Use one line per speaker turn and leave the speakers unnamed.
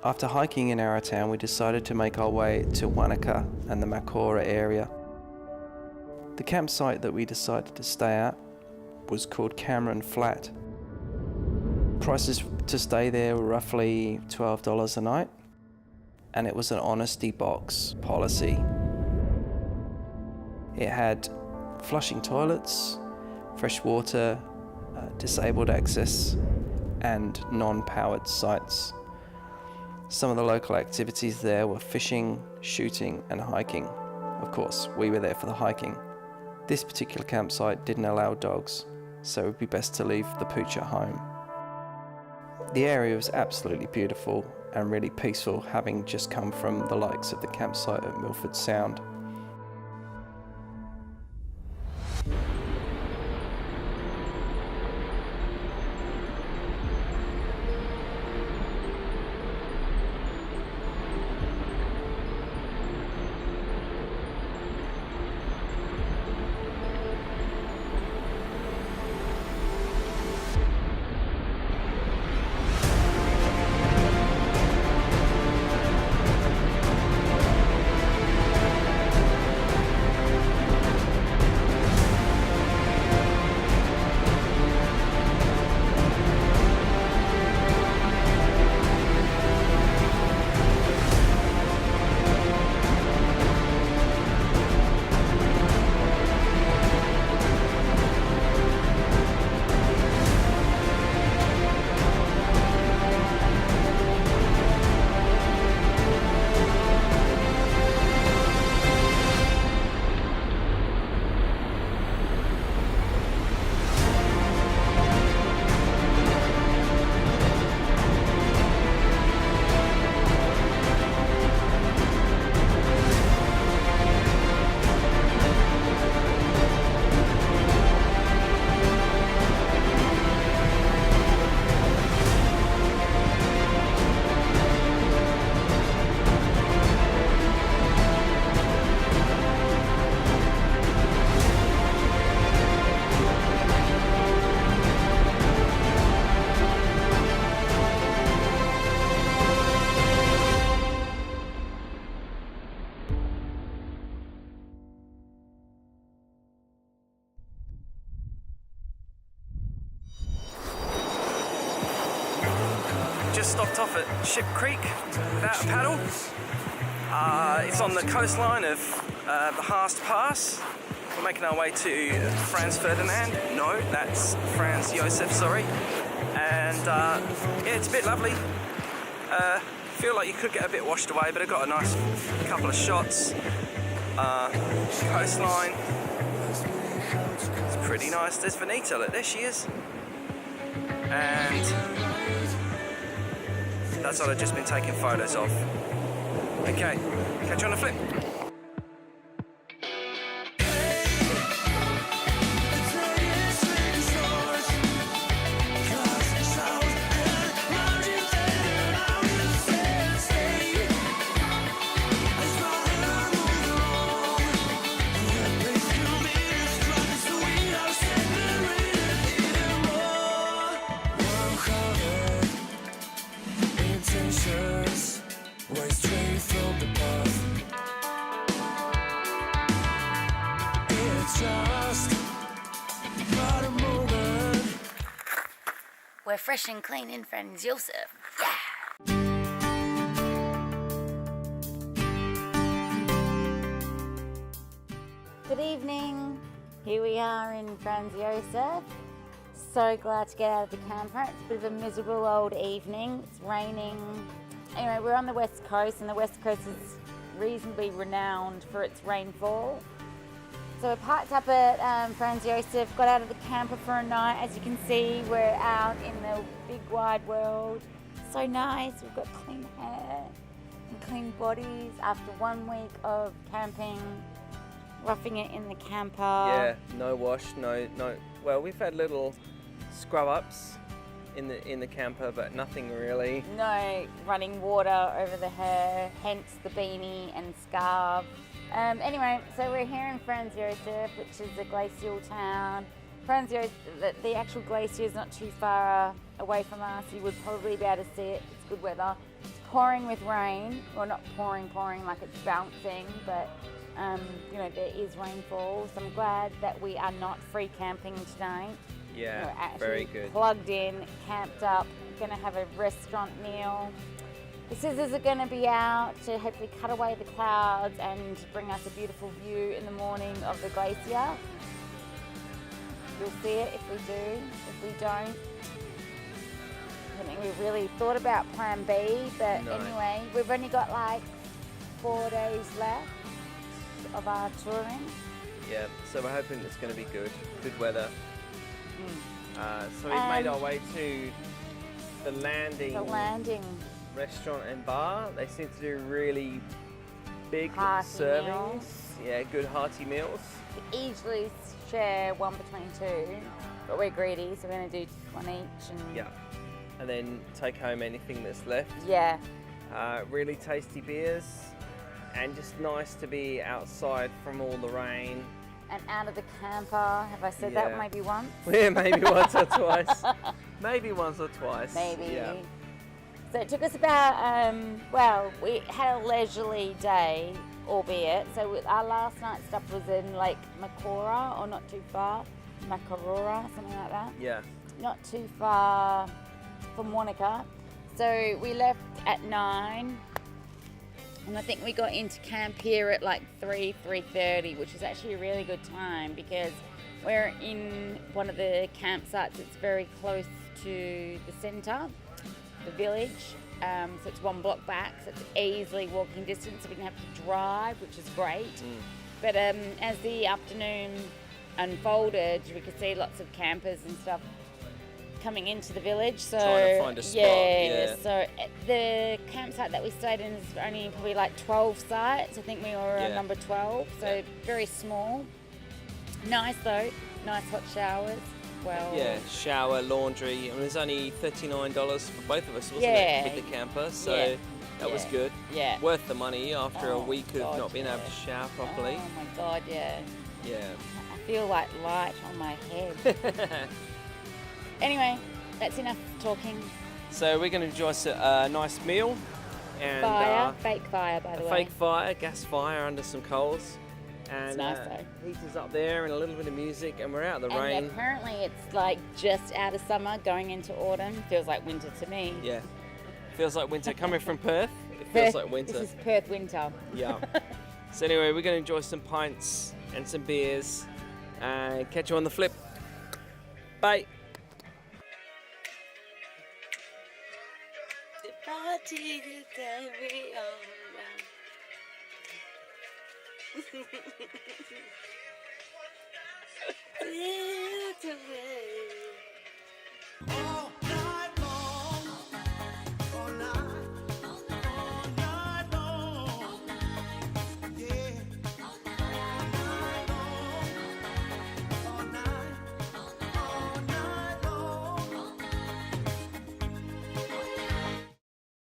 After hiking in Arrowtown, we decided to make our way to Vauneta and the Makora area. The campsite that we decided to stay at was called Cameron Flat. Prices to stay there were roughly $12 a night, and it was an honesty box policy. It had flushing toilets, fresh water, disabled access, and non-powered sites. Some of the local activities there were fishing, shooting, and hiking. Of course, we were there for the hiking. This particular campsite didn't allow dogs, so it would be best to leave the pooch at home. The area was absolutely beautiful and really peaceful, having just come from the likes of the campsite at Milford Sound. Just stopped off at Ship Creek without a paddle. It's on the coastline of the Haast Pass. We're making our way to Franz Ferdinand. No, that's Franz Josef, sorry. And yeah, it's a bit lovely. Feel like you could get a bit washed away, but I got a nice couple of shots. Coastline. It's pretty nice. There's Vauneta, look, there she is. And that's what I've just been taking photos of. Okay, catch you on the flip.
We're fresh and clean in Franz Josef. Yeah! Good evening. Here we are in Franz Josef. So glad to get out of the camper. It's a bit of a miserable old evening. It's raining. Anyway, we're on the west coast, and the west coast is reasonably renowned for its rainfall. So we're parked up at Franz Josef, got out of the camper for a night. As you can see, we're out in the big wide world. So nice, we've got clean hair and clean bodies after 1 week of camping, roughing it in the camper.
Yeah, no wash, no. Well, we've had little scrub ups in the camper, but nothing really.
No running water over the hair, hence the beanie and scarf. Anyway, so we're here in Franz Josef, which is a glacial town. Franz Josef, the actual glacier is not too far away from us. You would probably be able to see it. It's good weather. It's pouring with rain. Well, not pouring like it's bouncing, but you know, there is rainfall. So I'm glad that we are not free camping tonight.
Yeah,
We're actually
very good.
plugged in, camped up, gonna have a restaurant meal. The scissors are gonna be out to hopefully cut away the clouds and bring us a beautiful view in the morning of the glacier. You'll see it if we do. If we don't, I think we really thought about plan B, but
No.
anyway, we've only got like 4 days left of our touring.
Yeah, so we're hoping it's going to be good weather. So we've made our way to the landing restaurant and bar. They seem to do really big
Hearty
servings.
meals.
Yeah, good hearty meals.
We easily share one between two, but we're greedy, so we're going to do one each. And
Yeah, and then take home anything that's left.
yeah,
Really tasty beers, and just nice to be outside from all the rain.
and out of the camper. Have I said that
Yeah.
maybe once?
Yeah, maybe once or twice. Maybe once or twice.
Maybe.
Yeah.
So it took us about, well, we had a leisurely day, albeit. So our last night's stop was in Lake Makora, or not too far, Makarora, something like that.
Yeah.
Not too far from Vauneta. So we left at 9, and I think we got into camp here at like 3:30, which is actually a really good time because we're in one of the campsites that's very close to the centre, the village. So it's 1 block back, so it's easily walking distance, so we didn't have to drive, which is great. But as the afternoon unfolded, we could see lots of campers and stuff coming into the village. So
Trying to find a spot, yeah.
So at the campsite that we stayed in is only probably like 12 sites. I think we were on number 12, so very small. Nice though, nice hot showers. Well,
Yeah, shower, laundry. I mean, it was only $39 for both of us, wasn't
Yeah.
it, with the camper? So
Yeah.
that was good.
Yeah.
Worth the money after a
Oh,
week of
God,
not being able
yeah.
to shower properly.
Oh my God, yeah.
Yeah.
I feel like light on my head. Anyway, that's enough talking.
So we're going to enjoy a nice meal and
Fire, fake fire, by the
a
way.
fake fire, gas fire under some coals. And
nice though.
heaters up there and a little bit of music, and we're out in the
And
rain.
apparently it's like just out of summer, going into autumn. Feels like winter to me.
Yeah. Feels like winter. Coming from Perth, it feels like winter.
This is Perth winter.
Yeah. So anyway, we're going to enjoy some pints and some beers and catch you on the flip. Bye.
The party to carry on.